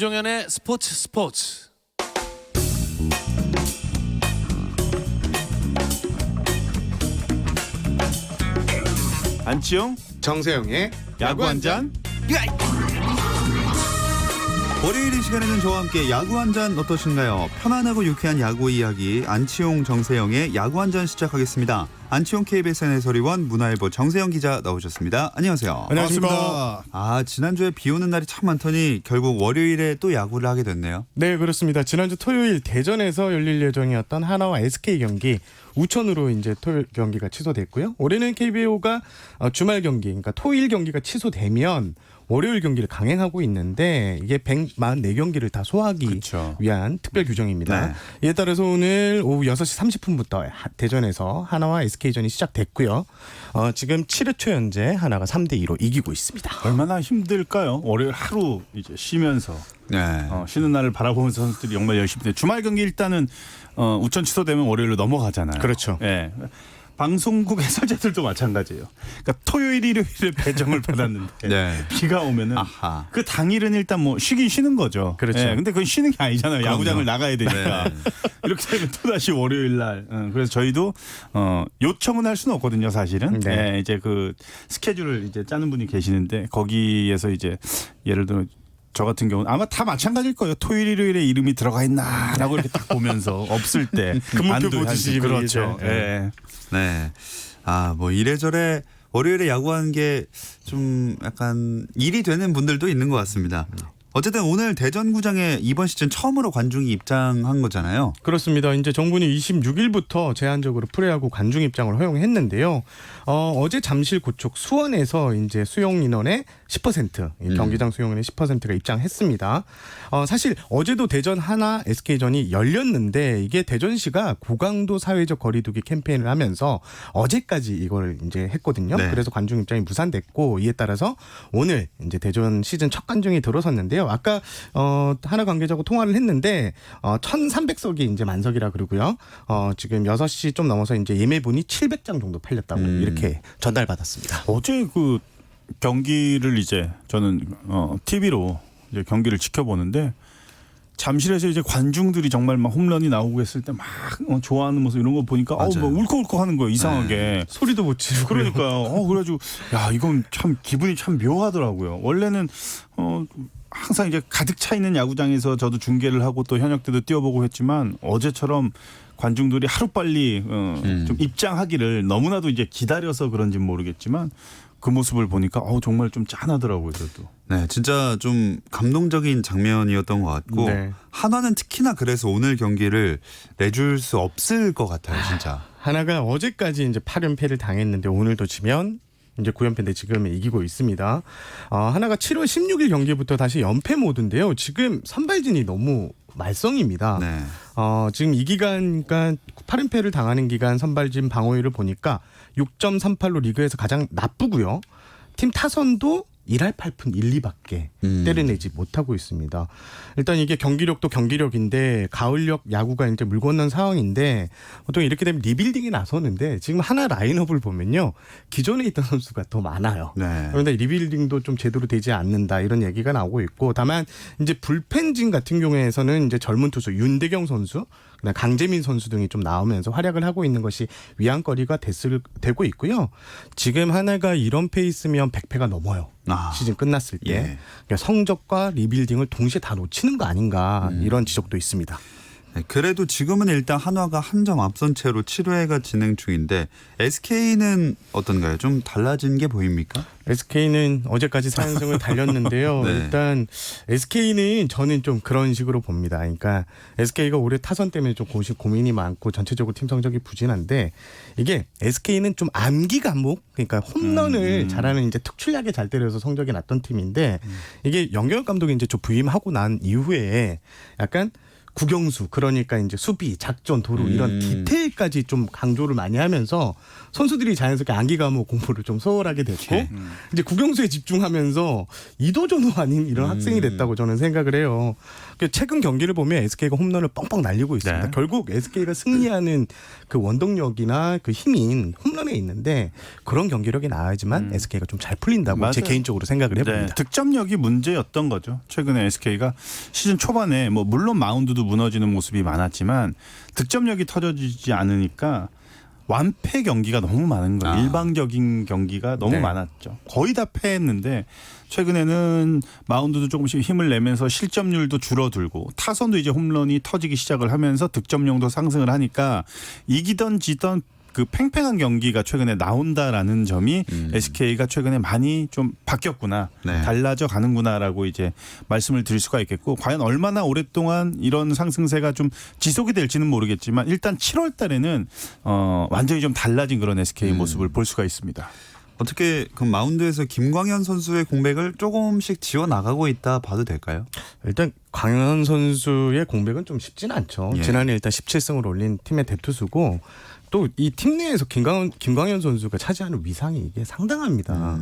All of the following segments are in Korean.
김종현의 스포츠. 안치용, 정세영의 야구 한 잔. 월요일 이 시간에는 저와 함께 야구 한 잔 어떠신가요? 편안하고 유쾌한 야구 이야기 안치용 정세영의 야구 한 잔 시작하겠습니다. 안치용 KBS 해설위원 문화일보 정세영 기자 나오셨습니다. 안녕하세요. 안녕하십니까. 지난주에 비 오는 날이 참 많더니 결국 월요일에 또 야구를 하게 됐네요. 네, 그렇습니다. 지난주 토요일 대전에서 열릴 예정이었던 하나와 SK 경기 우천으로 이제 토요일 경기가 취소됐고요. 올해는 KBO가 주말 경기, 그러니까 토요일 경기가 취소되면 월요일 경기를 강행하고 있는데 이게 144경기를 다 소화하기 그렇죠. 위한 특별 규정입니다. 네. 이에 따라서 오늘 오후 6시 30분부터 대전에서 하나와 SK전이 시작됐고요. 지금 7회 초 현재 하나가 3대2로 이기고 있습니다. 얼마나 힘들까요? 월요일 하루 이제 쉬면서 네. 쉬는 날을 바라보면서 선수들이 정말 열심히 돼. 주말 경기 일단은 우천 취소되면 월요일로 넘어가잖아요. 그렇죠. 예. 방송국 해설자들도 마찬가지예요. 그러니까 토요일, 일요일에 배정을 받았는데 네. 비가 오면은 아하. 그 당일은 일단 뭐 쉬긴 쉬는 거죠. 그렇죠. 예, 근데 그건 쉬는 게 아니잖아요. 그럼요. 야구장을 나가야 되니까. 네. 이렇게 되면 또 다시 월요일 날. 그래서 저희도 요청은 할 수는 없거든요, 사실은. 네. 예, 이제 그 스케줄을 이제 짜는 분이 계시는데 거기에서 이제 예를 들어 저 같은 경우는 아마 다 마찬가지일 거예요. 토요일, 일요일에 이름이 들어가 있나라고 이렇게 딱 보면서 없을 때 근무표 안도의 보듯이 한숨. 그렇죠. 분위기죠. 예. 네. 뭐 이래저래 월요일에 야구하는 게 좀 약간 일이 되는 분들도 있는 것 같습니다. 어쨌든 오늘 대전구장에 이번 시즌 처음으로 관중이 입장한 거잖아요. 그렇습니다. 이제 정부는 26일부터 제한적으로 프로야구 관중 입장을 허용했는데요. 어제 잠실 고척 수원에서 이제 수용 인원의 10%, 경기장 수용 인원의 10%가 입장했습니다. 사실 어제도 대전 하나 SK전이 열렸는데 이게 대전시가 고강도 사회적 거리두기 캠페인을 하면서 어제까지 이걸 이제 했거든요. 네. 그래서 관중 입장이 무산됐고 이에 따라서 오늘 이제 대전 시즌 첫 관중이 들어섰는데요. 아까 하나 관계자하고 통화를 했는데 1,300석이 이제 만석이라 그러고요. 지금 6시 좀 넘어서 이제 예매분이 700장 정도 팔렸다고 이렇게 전달받았습니다. 어제 그 경기를 이제 저는 TV로 이제 경기를 지켜보는데 잠실에서 이제 관중들이 정말 막 홈런이 나오고 했을 때 막 좋아하는 모습 이런 거 보니까 막 울컥울컥 하는 거예요. 이상하게. 네. 소리도 못 지르고. 그러니까요. 그래가지고 야 이건 참 기분이 참 묘하더라고요. 원래는 항상 이제 가득 차 있는 야구장에서 저도 중계를 하고 또 현역 때도 뛰어보고 했지만 어제처럼 관중들이 하루빨리 좀 입장하기를 너무나도 이제 기다려서 그런지 모르겠지만 그 모습을 보니까 정말 좀 짠하더라고요. 저도. 네, 진짜 좀 감동적인 장면이었던 것 같고 네. 한화는 특히나 그래서 오늘 경기를 내줄 수 없을 것 같아요, 진짜. 하나가 어제까지 이제 8연패를 당했는데 오늘도 지면 이제 9연패인데 지금 이기고 있습니다. 하나가 7월 16일 경기부터 다시 연패 모드인데요. 지금 선발진이 너무 말썽입니다. 네. 지금 이 기간, 그러니까 8연패를 당하는 기간 선발진 방어율을 보니까 6.38로 리그에서 가장 나쁘고요. 팀 타선도 1할 8푼 1, 2밖에 때려내지 못하고 있습니다. 일단 이게 경기력도 경기력인데 가을력 야구가 이제 물 건넌 상황인데 보통 이렇게 되면 리빌딩이 나서는데 지금 하나 라인업을 보면요. 기존에 있던 선수가 더 많아요. 네. 그런데 리빌딩도 좀 제대로 되지 않는다 이런 얘기가 나오고 있고 다만 이제 불펜진 같은 경우에서는 이제 젊은 투수 윤대경 선수 그다음 강재민 선수 등이 좀 나오면서 활약을 하고 있는 것이 위안거리가 되고 있고요. 지금 하나가 이런 페이스면 100패가 넘어요. 시즌 끝났을 때. 예. 그러니까 성적과 리빌딩을 동시에 다 놓치는 거 아닌가 이런 지적도 있습니다. 네, 그래도 지금은 일단 한화가 한 점 앞선 채로 7회가 진행 중인데 SK는 어떤가요? 좀 달라진 게 보입니까? SK는 어제까지 4연승을 달렸는데요. 네. 일단 SK는 저는 좀 그런 식으로 봅니다. 그러니까 SK가 올해 타선 때문에 좀 고민이 많고 전체적으로 팀 성적이 부진한데 이게 SK는 좀 암기 과목 그러니까 홈런을 잘하는 이제 특출나게 잘 때려서 성적이 났던 팀인데 이게 영경혁 감독이 이제 좀 부임하고 난 이후에 약간 국영수 그러니까 이제 수비, 작전, 도루 이런 디테일까지 좀 강조를 많이 하면서 선수들이 자연스럽게 암기 과목 공부를 좀 소홀하게 됐고 이제 국영수에 집중하면서 이도저도 아닌 이런 학생이 됐다고 저는 생각을 해요. 최근 경기를 보면 SK가 홈런을 뻥뻥 날리고 있습니다. 네. 결국 SK가 승리하는 그 원동력이나 그 힘인 홈런에 있는데 그런 경기력이 나와야지만 SK가 좀 잘 풀린다고 제 맞아요. 개인적으로 생각을 해봅니다. 네, 득점력이 문제였던 거죠. 최근에 SK가 시즌 초반에 뭐 물론 마운드도 무너지는 모습이 많았지만 득점력이 터져지지 않으니까 완패 경기가 너무 많은 거예요. 일방적인 경기가 너무 네. 많았죠. 거의 다 패했는데 최근에는 마운드도 조금씩 힘을 내면서 실점률도 줄어들고 타선도 이제 홈런이 터지기 시작을 하면서 득점력도 상승을 하니까 이기던 지던 그 팽팽한 경기가 최근에 나온다라는 점이 SK가 최근에 많이 좀 바뀌었구나, 네. 달라져 가는구나라고 이제 말씀을 드릴 수가 있겠고 과연 얼마나 오랫동안 이런 상승세가 좀 지속이 될지는 모르겠지만 일단 7월 달에는 완전히 좀 달라진 그런 SK 모습을 볼 수가 있습니다. 어떻게 그 마운드에서 김광현 선수의 공백을 조금씩 지워 나가고 있다 봐도 될까요? 일단 광현 선수의 공백은 좀 쉽진 않죠. 예. 지난해 일단 17승을 올린 팀의 대투수고 또 이 팀 내에서 김광현 선수가 차지하는 위상이 이게 상당합니다.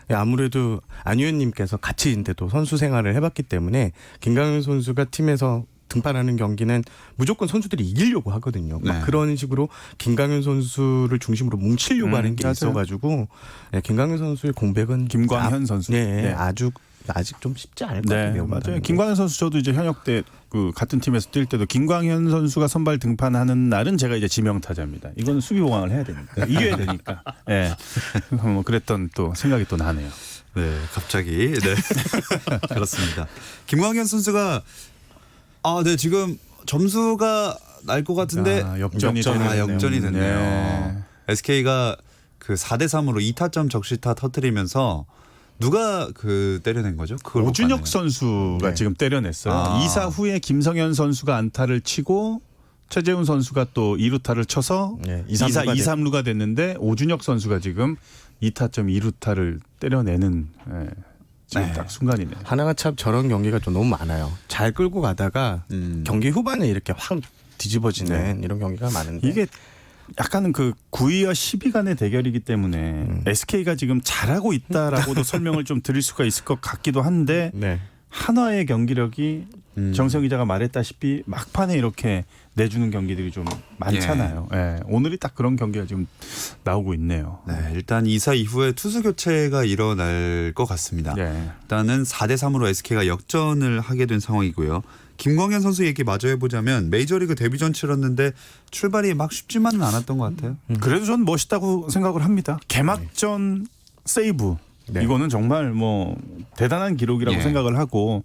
아무래도 안 의원님께서 같이 인데도 선수 생활을 해봤기 때문에 김광현 선수가 팀에서 등판하는 경기는 무조건 선수들이 이기려고 하거든요. 막 네. 그런 식으로 김광현 선수를 중심으로 뭉치려고 하는 게 맞아요. 있어가지고 네, 김광현 선수의 공백은 김광현 선수. 네, 네. 아직 좀 쉽지 않을 것 네, 같아요. 맞아요. 김광현 선수 저도 이제 현역 때 그 같은 팀에서 뛸 때도 김광현 선수가 선발 등판하는 날은 제가 이제 지명 타자입니다. 이건 수비 보강을 해야 되니까 이겨야 되니까. 예. 뭐 그랬던 또 생각이 또 나네요. 네, 갑자기 네 그렇습니다. 김광현 선수가 네 지금 점수가 날 것 같은데 역전이 되네요. 역전이 됐네요. 네. SK가 그 4대 3으로 2타점 적시타 터뜨리면서 누가 그 때려낸 거죠? 그걸 못 오준혁 봤네요. 선수가 네. 지금 때려냈어요. 아. 2사 후에 김성현 선수가 안타를 치고 최재훈 선수가 또 2루타를 쳐서 네, 2사 2-3루가 됐는데 오준혁 선수가 지금 2타점 2루타를 때려내는 지금 네. 딱 순간이네요. 하나가 참 저런 경기가 좀 너무 많아요. 잘 끌고 가다가 경기 후반에 이렇게 확 뒤집어지는 이런 경기가 많은데 이게 약간은 그 9위와 10위 간의 대결이기 때문에 SK가 지금 잘하고 있다라고도 설명을 좀 드릴 수가 있을 것 같기도 한데 네. 한화의 경기력이 정세영 기자가 말했다시피 막판에 이렇게 내주는 경기들이 좀 많잖아요. 예. 오늘이 딱 그런 경기가 지금 나오고 있네요. 네, 일단 2사 이후에 투수 교체가 일어날 것 같습니다. 예. 일단은 4대 3으로 SK가 역전을 하게 된 상황이고요. 김광현 선수 얘기 마저 해보자면 메이저리그 데뷔전 치렀는데 출발이 막 쉽지만은 않았던 것 같아요. 그래도 전 멋있다고 생각을 합니다. 개막전 세이브. 네. 이거는 정말 뭐 대단한 기록이라고 예. 생각을 하고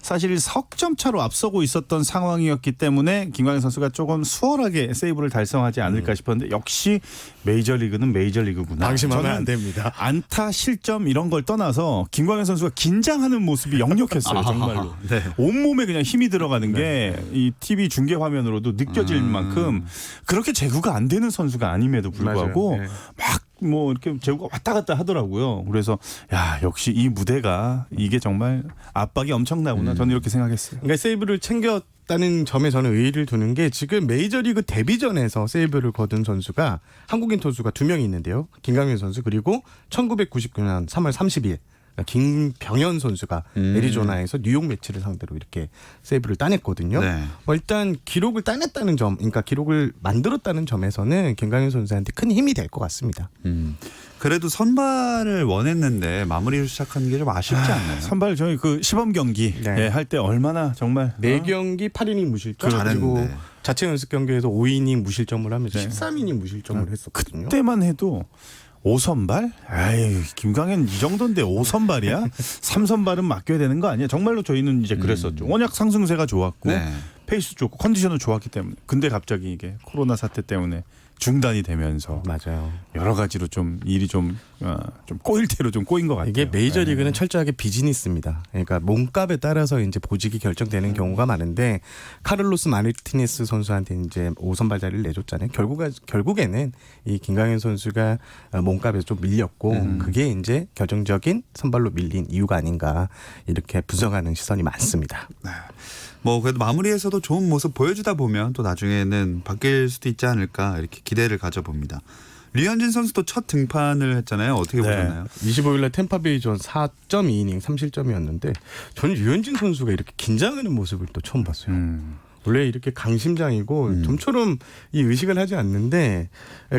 사실 석점 차로 앞서고 있었던 상황이었기 때문에 김광현 선수가 조금 수월하게 세이브를 달성하지 않을까 싶었는데 역시 메이저리그는 메이저리그구나. 방심하면 저는 안 됩니다. 안타 실점 이런 걸 떠나서 김광현 선수가 긴장하는 모습이 역력했어요. 정말로. 네. 온몸에 그냥 힘이 들어가는 게 이 TV 중계 화면으로도 느껴질 만큼 그렇게 제구가 안 되는 선수가 아님에도 불구하고 맞아요. 네. 막 뭐 이렇게 제구가 왔다 갔다 하더라고요. 그래서 야 역시 이 무대가 이게 정말 압박이 엄청나구나. 저는 이렇게 생각했어요. 그러니까 세이브를 챙겼다는 점에 저는 의의를 두는 게 지금 메이저리그 데뷔전에서 세이브를 거둔 선수가 한국인 투수가 2명이 있는데요. 김광현 선수 그리고 1999년 3월 30일 김병현 선수가 애리조나에서 뉴욕 매치를 상대로 이렇게 세이브를 따냈거든요. 네. 일단 기록을 따냈다는 점, 그러니까 기록을 만들었다는 점에서는 김광현 선수한테 큰 힘이 될 것 같습니다. 그래도 선발을 원했는데 마무리를 시작하는 게 좀 아쉽지 않나요? 선발 저희 그 시범 경기 네. 할 때 얼마나 정말 4경기 8이닝 무실점 그리고 잘했는데. 자체 연습 경기에서 5이닝 무실점을 하면서 네. 13이닝 무실점을 했었거든요. 그때만 해도 5선발? 아이, 김광현 이 정도인데 5선발이야? 3선발은 맡겨야 되는 거 아니야? 정말로 저희는 이제 그랬었죠. 워낙 상승세가 좋았고 네. 페이스 좋고 컨디션은 좋았기 때문에. 근데 갑자기 이게 코로나 사태 때문에 중단이 되면서 맞아요. 여러 가지로 좀 일이 좀 좀 꼬일 대로 좀 꼬인 것 같아요. 이게 메이저리그는 철저하게 비즈니스입니다. 그러니까 몸값에 따라서 이제 보직이 결정되는 경우가 많은데 카를로스 마르티네스 선수한테 이제 5선발 자리를 내줬잖아요. 결국에는 이 김강현 선수가 몸값에서 좀 밀렸고 그게 이제 결정적인 선발로 밀린 이유가 아닌가 이렇게 분석하는 시선이 많습니다. 뭐 그래도 마무리에서도 좋은 모습 보여주다 보면 또 나중에는 바뀔 수도 있지 않을까 이렇게 기대를 가져봅니다. 류현진 선수도 첫 등판을 했잖아요. 어떻게 보셨나요? 25일날 템파베이전 4.2이닝 3실점이었는데 저는 류현진 선수가 이렇게 긴장하는 모습을 또 처음 봤어요. 원래 이렇게 강심장이고 좀처럼 이 의식을 하지 않는데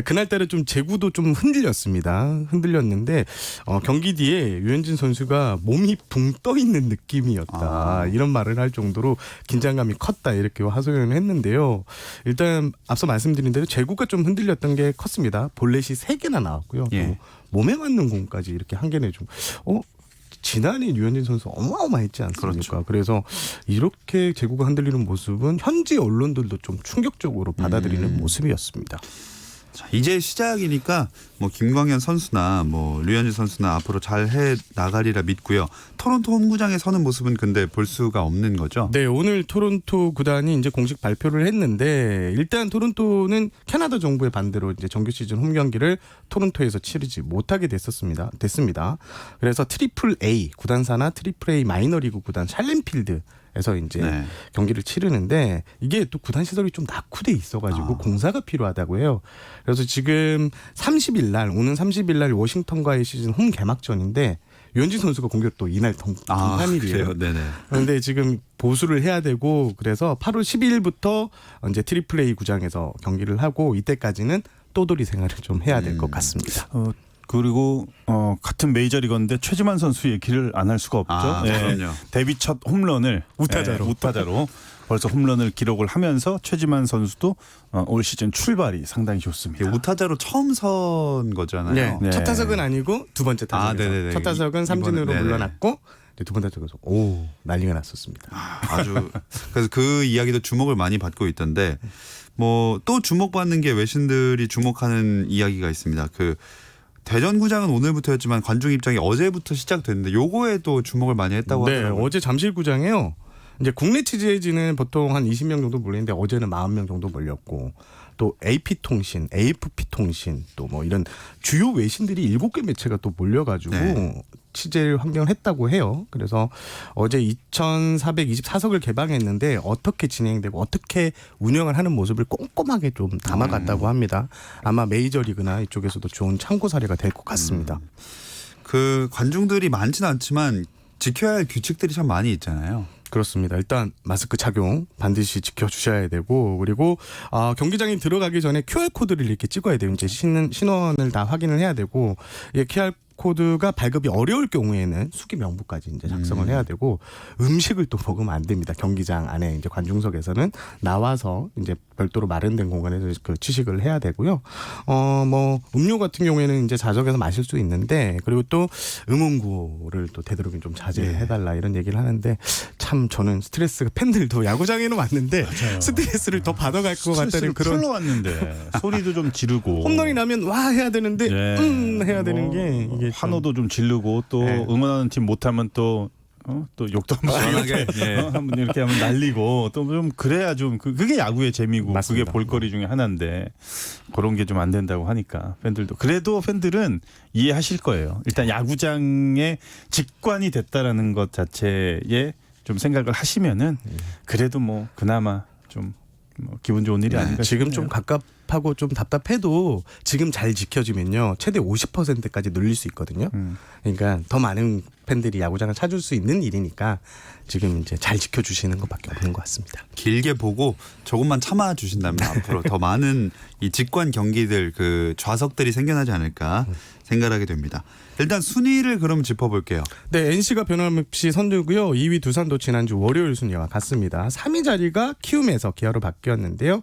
그날따라 좀 제구도 좀 흔들렸는데 경기 뒤에 류현진 선수가 몸이 붕 떠 있는 느낌이었다 이런 말을 할 정도로 긴장감이 컸다 이렇게 하소연을 했는데요. 일단 앞서 말씀드린 대로 제구가 좀 흔들렸던 게 컸습니다. 볼넷이 3개나 나왔고요. 예. 또 몸에 맞는 공까지 이렇게 1개 내주고 지난해 류현진 선수 어마어마했지 않습니까? 그렇죠. 그래서 이렇게 제구가 흔들리는 모습은 현지 언론들도 좀 충격적으로 받아들이는 모습이었습니다. 자, 이제 시작이니까 뭐 김광현 선수나 뭐 류현진 선수나 앞으로 잘 해 나가리라 믿고요. 토론토 홈구장에 서는 모습은 근데 볼 수가 없는 거죠. 네, 오늘 토론토 구단이 이제 공식 발표를 했는데 일단 토론토는 캐나다 정부의 반대로 이제 정규 시즌 홈 경기를 토론토에서 치르지 못하게 됐습니다. 그래서 트리플 A 구단사나 트리플 A 마이너리그 구단 샬렘필드 에서 이제 경기를 치르는데 이게 또 구단 시설이 좀 낙후돼 있어가지고 공사가 필요하다고 해요. 그래서 지금 오는 30일 날 워싱턴과의 시즌 홈 개막전인데 류현진 선수가 공격 또 이날 동판일이에요. 네네. 그런데 지금 보수를 해야 되고 그래서 8월 12일부터 이제 트리플 A 구장에서 경기를 하고 이때까지는 또돌이 생활을 좀 해야 될 것 같습니다. 그리고 같은 메이저리거인데 최지만 선수 얘기를 안 할 수가 없죠. 그럼요. 데뷔 첫 홈런을 우타자로 벌써 홈런을 기록을 하면서 최지만 선수도 올 시즌 출발이 상당히 좋습니다. 우타자로 처음 선 거잖아요. 네. 첫 타석은 아니고 두 번째 타석에서 네네네. 첫 타석은 삼진으로 네네. 물러났고 두 번째 타석에서 난리가 났었습니다. 아주 그래서 그 이야기도 주목을 많이 받고 있던데 뭐 또 주목받는 게 외신들이 주목하는 이야기가 있습니다. 그 대전구장은 오늘부터였지만 관중 입장이 어제부터 시작됐는데 요거에도 주목을 많이 했다고 네, 하더라고요. 어제 잠실구장에요. 이제 국내 취재진은 보통 한 20명 정도 몰리는데 어제는 40명 정도 몰렸고 또 AP통신, AFP통신 또 뭐 이런 주요 외신들이 7개 매체가 또 몰려가지고 취재를 환경을 했다고 해요. 그래서 어제 2,424석을 개방했는데 어떻게 진행되고 어떻게 운영을 하는 모습을 꼼꼼하게 좀 담아갔다고 합니다. 아마 메이저리그나 이쪽에서도 좋은 참고 사례가 될 것 같습니다. 그 관중들이 많지는 않지만 지켜야 할 규칙들이 참 많이 있잖아요. 그렇습니다. 일단 마스크 착용 반드시 지켜주셔야 되고 그리고 경기장에 들어가기 전에 QR코드를 이렇게 찍어야 돼요. 이제 신원을 다 확인을 해야 되고 QR코드가 발급이 어려울 경우에는 수기 명부까지 이제 작성을 해야 되고 음식을 또 먹으면 안 됩니다. 경기장 안에 이제 관중석에서는 나와서 이제 별도로 마련된 공간에서 그 취식을 해야 되고요. 뭐 음료 같은 경우에는 이제 좌석에서 마실 수 있는데 그리고 또 응원구를 또 되도록이면 좀 자제해달라 이런 얘기를 하는데 참 저는 스트레스가 팬들도 야구장에는 왔는데 스트레스를 더 받아갈 것 같다는 그런 풀러 왔는데 소리도 좀 지르고 홈런이 나면 와 해야 되는데 해야 되는 게 이게 환호도 좀 지르고 또 응원하는 팀 못하면 또 욕도 한번 이렇게 하면 날리고 또 좀 그래야 좀 그게 야구의 재미고 맞습니다. 그게 볼거리 중에 하나인데 그런 게 좀 안 된다고 하니까 팬들도 그래도 팬들은 이해하실 거예요. 일단 야구장에 직관이 됐다라는 것 자체에 좀 생각을 하시면은 그래도 뭐 그나마 좀 기분 좋은 일이 아닌가 지금 싶네요. 좀 갑갑하고 좀 답답해도 지금 잘 지켜지면요 최대 50%까지 늘릴 수 있거든요. 그러니까 더 많은 팬들이 야구장을 찾을 수 있는 일이니까 지금 이제 잘 지켜주시는 것밖에 없는 것 같습니다. 길게 보고 조금만 참아 주신다면 앞으로 더 많은 이 직관 경기들 그 좌석들이 생겨나지 않을까 생각하게 됩니다. 일단 순위를 그럼 짚어볼게요. 네, NC가 변함없이 선두고요. 2위 두산도 지난주 월요일 순위와 같습니다. 3위 자리가 키움에서 기아로 바뀌었는데요.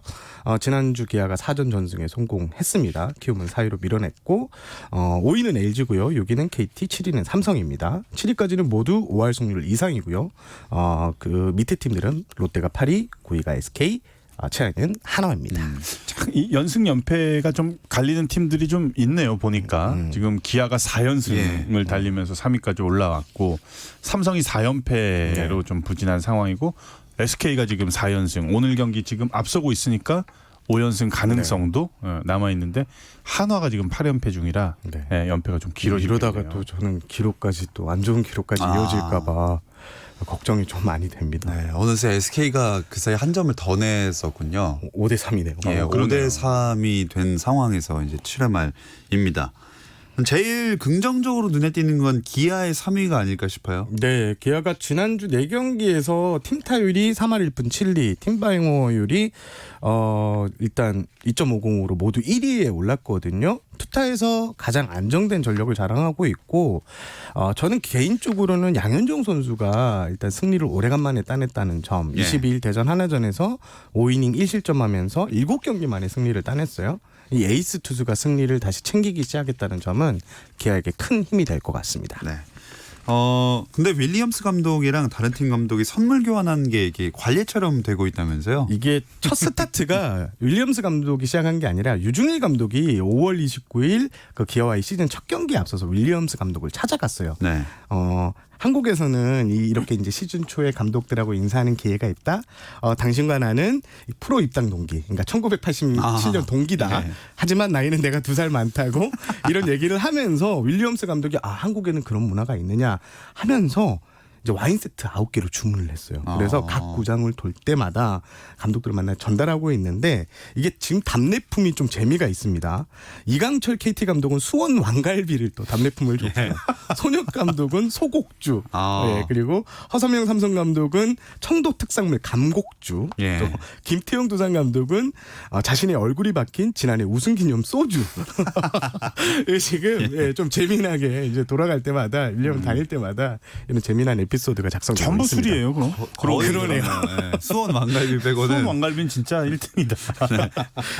지난주 기아가 4전 전승에 성공했습니다. 키움은 4위로 밀어냈고 5위는 LG고요. 6위는 KT, 7위는 삼성입니다. 7위까지는 모두 5할 승률 이상이고요. 그 밑에 팀들은 롯데가 8위, 9위가 SK, 최하위는 한화입니다. 이 연승 연패가 좀 갈리는 팀들이 좀 있네요. 보니까 지금 기아가 4연승을 달리면서 3위까지 올라왔고 삼성이 4연패로 좀 부진한 상황이고 SK가 지금 4연승 오늘 경기 지금 앞서고 있으니까 5연승 가능성도 남아 있는데 한화가 지금 8연패 중이라 연패가 좀 길어지고 이러다가 또 저는 기록까지 또 안 좋은 기록까지 이어질까봐 걱정이 좀 많이 됩니다. 네, 어느새 SK가 그 사이 한 점을 더 냈었군요. 5대 3이네요. 예, 5대 3이 된 상황에서 이제 7회 말입니다. 제일 긍정적으로 눈에 띄는 건 기아의 3위가 아닐까 싶어요. 네, 기아가 지난주 4경기에서 팀 타율이 3할 1푼 7리, 팀 방어율이 일단 2.50으로 모두 1위에 올랐거든요. 투타에서 가장 안정된 전력을 자랑하고 있고 저는 개인적으로는 양현종 선수가 일단 승리를 오래간만에 따냈다는 점. 22일 대전 하나전에서 5이닝 1실점하면서 7경기 만에 승리를 따냈어요. 이 에이스 투수가 승리를 다시 챙기기 시작했다는 점은 기아에게 큰 힘이 될 것 같습니다. 네. 근데 윌리엄스 감독이랑 다른 팀 감독이 선물 교환한 게 이게 관례처럼 되고 있다면서요? 이게 첫 스타트가 윌리엄스 감독이 시작한 게 아니라 유중일 감독이 5월 29일 그 기아와의 시즌 첫 경기에 앞서서 윌리엄스 감독을 찾아갔어요. 네. 한국에서는 이렇게 이제 시즌 초에 감독들하고 인사하는 기회가 있다. 당신과 나는 프로 입당 동기, 그러니까 1987년 동기다. 네. 하지만 나이는 내가 2살 많다고 이런 얘기를 하면서 윌리엄스 감독이 한국에는 그런 문화가 있느냐 하면서 이제 와인 세트 9개로 주문을 했어요. 그래서 각 구장을 돌 때마다 감독들을 만나 전달하고 있는데 이게 지금 답례품이 좀 재미가 있습니다. 이강철 KT 감독은 수원 왕갈비를 또 답례품을 줬어요. 손혁 감독은 소곡주. 그리고 허삼영 삼성 감독은 청도 특산물 감곡주. 또 김태형 두산 감독은 자신의 얼굴이 박힌 지난해 우승 기념 소주. 지금 좀 재미나게 이제 돌아갈 때마다 1년 다닐 때마다 이런 재미난 에피소드가 작성되고 전부 있습니다. 술이에요, 그럼. 그러네요. 네. 수원 왕갈비 빼고는 수원 왕갈비는 진짜 1등이다. 네.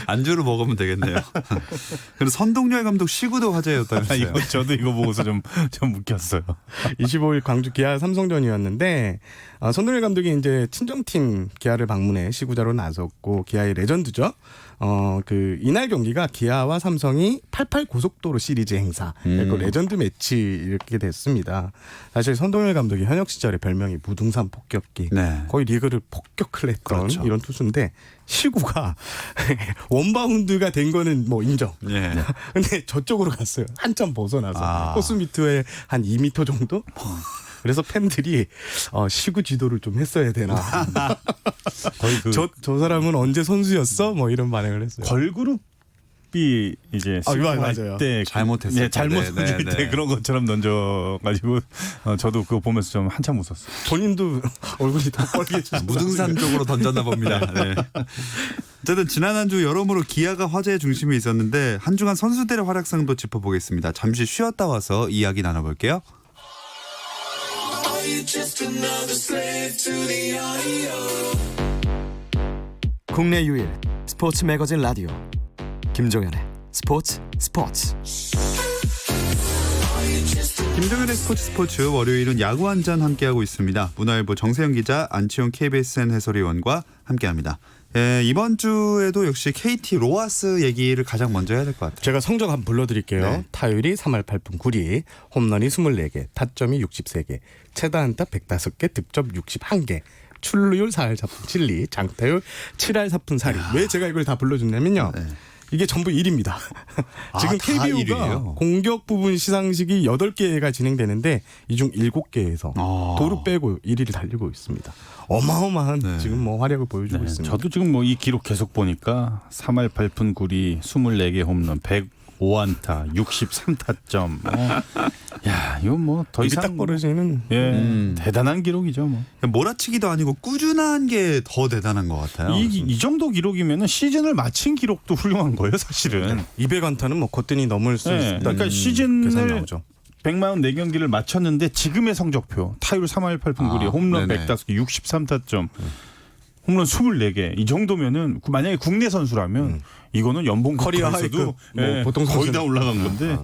안주로 먹으면 되겠네요. 그리고 선동열 감독 시구도 화제였다면서요. 저도 이거 보고서 좀 웃겼어요. 25일 광주 기아 삼성전이었는데 손동열 감독이 이제 친정팀 기아를 방문해 시구자로 나섰고 기아의 레전드죠. 이날 경기가 기아와 삼성이 88 고속도로 시리즈 행사, 그 레전드 매치 이렇게 됐습니다. 사실 선동열 감독이 현역 시절에 별명이 무등산 폭격기, 거의 리그를 폭격을 했던 이런 투수인데 시구가 원바운드가 된 거는 뭐 인정. 근데 저쪽으로 갔어요. 한참 벗어나서 코스 밑에 한 2m 정도. 그래서 팬들이 시구 지도를 좀 했어야 되나. 거의 저 사람은 언제 선수였어? 뭐 이런 반응을 했어요. 걸그룹이 이제 맞아요. 때 잘못했을 잘못 던질 때 그런 것처럼 던져가지고 저도 그거 보면서 좀 한참 웃었어요. 본인도 얼굴이 더 빨개지고 무등산 쪽으로 던졌나 봅니다. 네. 어쨌든 지난 한 주 여러모로 기아가 화제의 중심에 있었는데 한 주간 선수들의 활약상도 짚어보겠습니다. 잠시 쉬었다 와서 이야기 나눠볼게요. 국내 유일 스포츠 매거진 라디오 김종현의 스포츠. 김종현의 스포츠 월요일은 야구 한 잔 함께하고 있습니다. 문화일보 정세영 기자, 안치홍 KBSN 해설위원과 함께합니다. 이번 주에도 역시 KT 로하스 얘기를 가장 먼저 해야 될 것 같아요. 제가 성적 한번 불러드릴게요. 타율이 3할 8푼 9리, 홈런이 24개, 타점이 63개, 최다 안타 105개, 득점 61개, 출루율 4할 4푼 7리, 장타율 7할 4푼 4리. 왜 제가 이걸 다 불러줬냐면요. 이게 전부 1위입니다. 지금 KBO가 공격 부분 시상식이 8개가 진행되는데 이 중 7개에서 도루 빼고 1위를 달리고 있습니다. 어마어마한 지금 뭐 활약을 보여주고 있습니다. 저도 지금 뭐 이 기록 계속 보니까 3할 8푼 9리 24개 홈런 105안타 63타점. 야, 이건 뭐 더 이상 딱 벌어지는 대단한 기록이죠, 뭐. 몰아치기도 아니고 꾸준한 게 더 대단한 것 같아요. 이 정도 기록이면은 시즌을 마친 기록도 훌륭한 거예요, 사실은. 200안타는 뭐 거뜬히 넘을 수 있다. 그러니까 시즌을 144경기를 마쳤는데 지금의 성적표 타율 3할 8푼 9리 홈런 105개 63타점 홈런 24개 이 정도면은 만약에 국내 선수라면 이거는 연봉 커리어에도 뭐 보통 거의 다 올라간 건데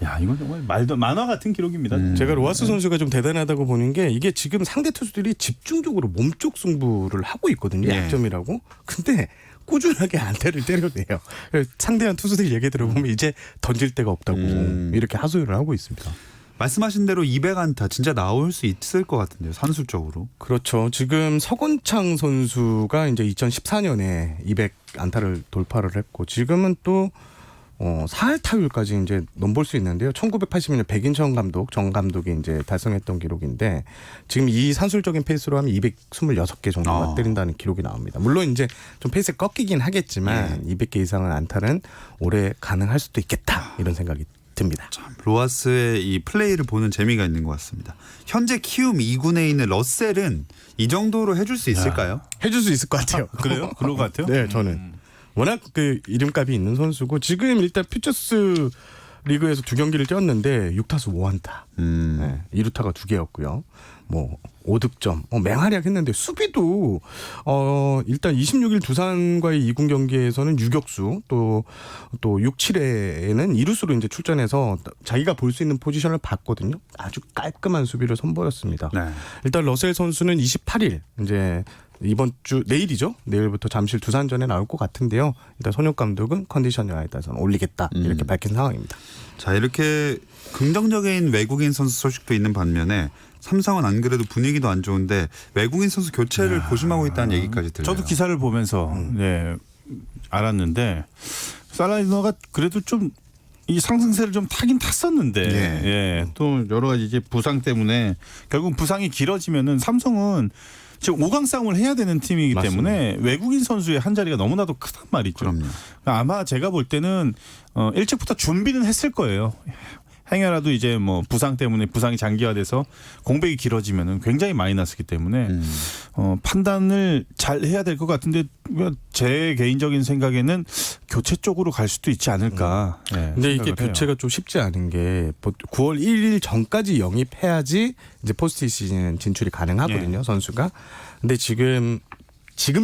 야, 이건 정말 만화 같은 기록입니다. 제가 로하스 선수가 좀 대단하다고 보는 게 이게 지금 상대 투수들이 집중적으로 몸쪽 승부를 하고 있거든요. 네. 약점이라고. 근데 꾸준하게 안타를 때려내요. 상대한 투수들 얘기 들어보면 이제 던질 데가 없다고 이렇게 하소연을 하고 있습니다. 말씀하신 대로 200안타 진짜 나올 수 있을 것 같은데요. 산술적으로. 그렇죠. 지금 서건창 선수가 이제 2014년에 200안타를 돌파를 했고 지금은 또 4할 타율까지 이제 넘볼 수 있는데요. 1980년 백인천 감독, 정 감독이 이제 달성했던 기록인데 지금 이 산술적인 페이스로 하면 226개 정도가 때린다는 기록이 나옵니다. 물론 이제 좀 페이스 꺾이긴 하겠지만 200개 이상의 안타는 올해 가능할 수도 있겠다 이런 생각이 듭니다. 로하스의 이 플레이를 보는 재미가 있는 것 같습니다. 현재 키움 2군에 있는 러셀은 이 정도로 해줄 수 있을까요? 해줄 수 있을 것 같아요. 그래요? 그런 것 같아요? 네, 저는. 워낙 그 이름값이 있는 선수고 지금 일단 퓨처스 리그에서 2경기를 뛰었는데 6타수 5안타. 네, 2루타가 2개였고요. 뭐 5득점. 맹활약했는데 수비도 일단 26일 두산과의 2군 경기에서는 유격수 또 6, 7회에는 2루수로 이제 출전해서 자기가 볼 수 있는 포지션을 봤거든요. 아주 깔끔한 수비를 선보였습니다. 네. 일단 러셀 선수는 28일 이제 이번 주 내일이죠. 내일부터 잠실 두산전에 나올 것 같은데요. 일단 손혁 감독은 컨디션 여하에 따라서는 올리겠다 이렇게 밝힌 상황입니다. 자, 이렇게 긍정적인 외국인 선수 소식도 있는 반면에 삼성은 안 그래도 분위기도 안 좋은데 외국인 선수 교체를 고심하고 있다는 얘기까지 들려요. 저도 기사를 보면서 알았는데 살라이너가 그래도 좀 이 상승세를 좀 타긴 탔었는데 또 여러 가지 이제 부상 때문에 결국 부상이 길어지면은 삼성은 지금 5강 싸움을 해야 되는 팀이기 맞습니다. 때문에 외국인 선수의 한 자리가 너무나도 크단 말이죠. 그럼요. 아마 제가 볼 때는 일찍부터 준비는 했을 거예요. 행여라도 이제 뭐 부상 때문에 부상이 장기화돼서 공백이 길어지면은 굉장히 많이 났었기 때문에 판단을 잘 해야 될 것 같은데 제 개인적인 생각에는 교체 쪽으로 갈 수도 있지 않을까. 근데 이게 교체가 좀 쉽지 않은 게 9월 1일 전까지 영입해야지 이제 포스트 시즌 진출이 가능하거든요, 선수가. 근데 지금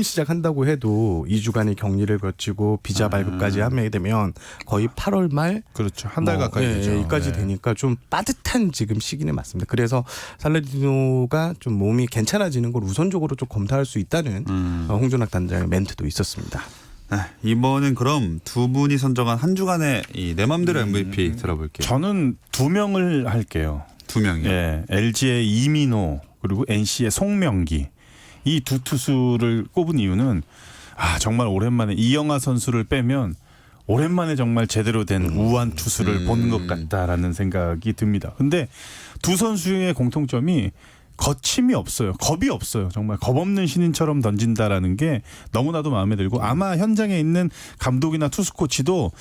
시작한다고 해도 2주간의 격리를 거치고 비자 발급까지 하게 되면 거의 8월 말 그렇죠. 한 달 가까이 되죠. 여기까지 되니까 좀 빠듯한 지금 시기는 맞습니다. 그래서 살라디노가 좀 몸이 괜찮아지는 걸 우선적으로 좀 검토할 수 있다는 홍준학 단장의 멘트도 있었습니다. 네, 이번엔 그럼 두 분이 선정한 한 주간의 이 내 맘대로 MVP 들어볼게요. 저는 2명을 할게요. 2명이요. 예, LG의 이민호 그리고 NC의 송명기. 이 두 투수를 꼽은 이유는 정말 오랜만에 이영하 선수를 빼면 오랜만에 정말 제대로 된 우완 투수를 본 것 같다라는 생각이 듭니다. 근데 두 선수의 공통점이 거침이 없어요. 겁이 없어요. 정말 겁 없는 신인처럼 던진다라는 게 너무나도 마음에 들고 아마 현장에 있는 감독이나 투수 코치도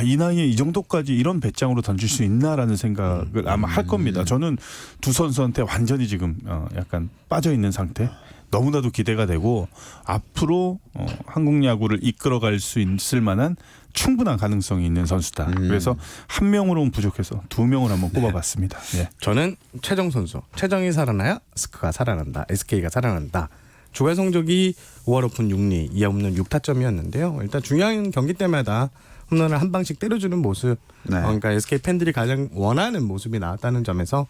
이 나이에 이 정도까지 이런 배짱으로 던질 수 있나라는 생각을 아마 할 겁니다. 저는 두 선수한테 완전히 지금 약간 빠져 있는 상태. 너무나도 기대가 되고 앞으로 한국 야구를 이끌어갈 수 있을 만한 충분한 가능성이 있는 선수다. 그래서 한 명으로는 부족해서 2명을 한번 꼽아봤습니다. 예. 저는 최정 선수. 최정이 살아나야 스크가 살아난다. SK가 살아난다. 주간 성적이 5할 오픈 6리, 2할 홈런 6타점이었는데요. 일단 중요한 경기 때마다 홈런을 한 방씩 때려주는 모습. 그러니까 SK 팬들이 가장 원하는 모습이 나왔다는 점에서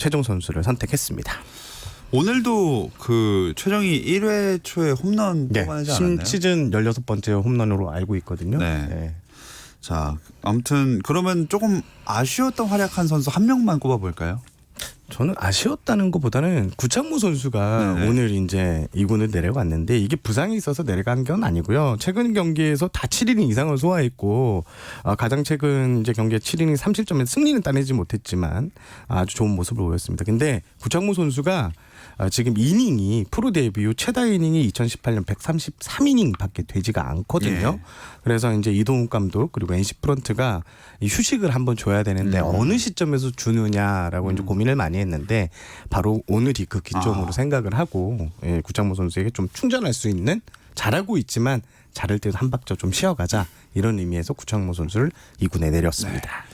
최정 선수를 선택했습니다. 오늘도 그 최정이 1회 초에 홈런 뽑아내지 않았나요? 시즌 16번째 홈런으로 알고 있거든요. 네. 자, 아무튼 그러면 조금 아쉬웠던 활약한 선수 한 명만 꼽아볼까요? 저는 아쉬웠다는 것보다는 구창모 선수가 오늘 이제 2군을 내려갔는데 이게 부상이 있어서 내려간 건 아니고요. 최근 경기에서 다 7이닝 이상을 소화했고 가장 최근 이제 경기에 7이닝 3실점에서 승리는 따내지 못했지만 아주 좋은 모습을 보였습니다. 근데 구창모 선수가 지금 이닝이 프로 데뷔 후 최다 이닝이 2018년 133이닝밖에 되지가 않거든요. 그래서 이제 이동욱 감독 그리고 NC 프런트가 이 휴식을 한번 줘야 되는데 어느 시점에서 주느냐라고 이제 고민을 많이 했는데 바로 오늘이 그 기점으로 생각을 하고 구창모 선수에게 좀 충전할 수 있는 잘하고 있지만 자를 때도 한 박자 좀 쉬어가자 이런 의미에서 구창모 선수를 2군에 내렸습니다.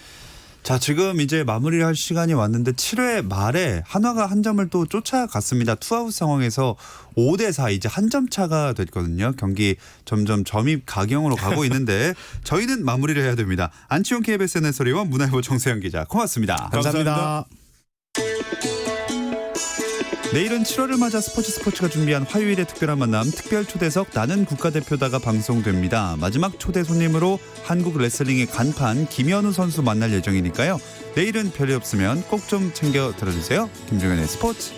자, 지금 이제 마무리를 할 시간이 왔는데 7회 말에 한화가 한 점을 또 쫓아갔습니다. 투아웃 상황에서 5대4 이제 한 점 차가 됐거든요. 경기 점점 점입 가경으로 가고 있는데 저희는 마무리를 해야 됩니다. 안치홍 KBS 해설위원 문화일보 정세영 기자 고맙습니다. 감사합니다. 내일은 7월을 맞아 스포츠가 준비한 화요일의 특별한 만남 특별 초대석 나는 국가대표다가 방송됩니다. 마지막 초대 손님으로 한국 레슬링의 간판 김현우 선수 만날 예정이니까요. 내일은 별이 없으면 꼭 좀 챙겨 들어주세요. 김종현의 스포츠.